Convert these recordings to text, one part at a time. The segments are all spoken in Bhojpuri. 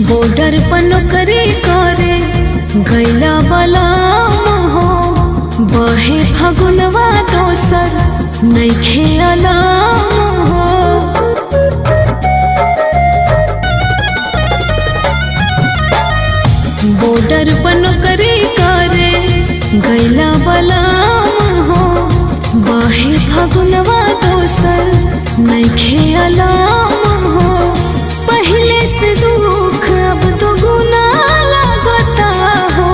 बॉर्डर पर नौकरी करे गैला बलाम हो, बहे फगुनवा दोसर नइखे अलाम हो। बॉर्डर पर नौकरी करे गैला बलाम हो, बहे फगुनवा दोसर नइखे अलाम हो। पहले से दुख अब तो गुना लगता हो,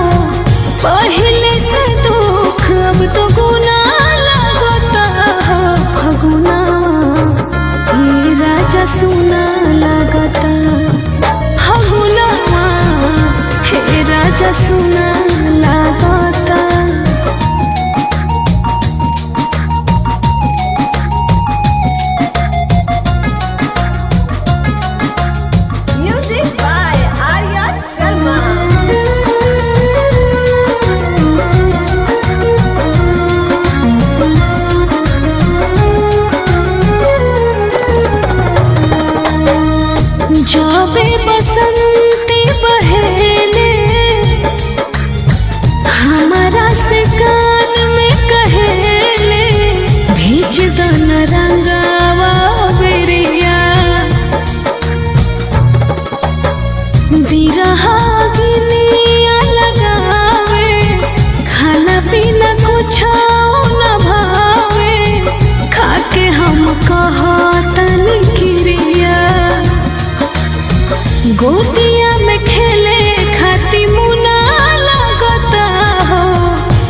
पहले से दुख अब तो गुना लगता हो। फगुना ये राजा सुना लगता, फगुना हे राजा सुना लगता। जाबे बसंती बहेले हमारा से कान में कहेले, भीज दन रंगावा बेरिया। बिरहा गिनिया लगावे, खाना पीना कुछ न भावे, खाके हम कहतन क्रिया। गोतिया में खेले खाती मुना लगता हो,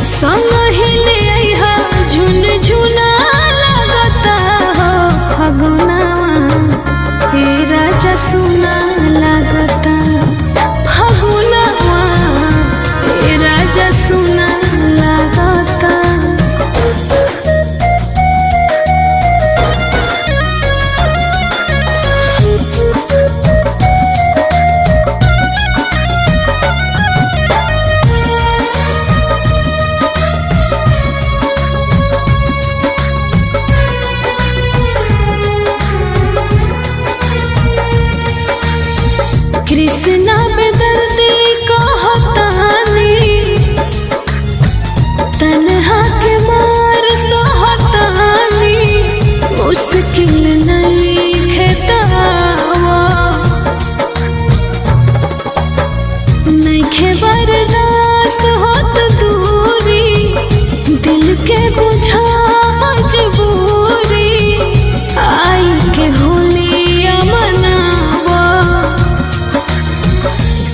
संग हिले आइहा झुन झुना लगता हो। फगुना हे राजा सुना लगता, फगुना हे राजा सुना लगता। कृष्णा बेदर्दी कहतानी, तन्हा के मार सहतानी, मुश्किल नहीं खेतावा। नइखे बर्दाश्त होत दूरी, दिल के बुझा मजबूरी, आई के होलिया मनावा।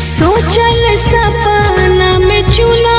सोचल सपना में चुना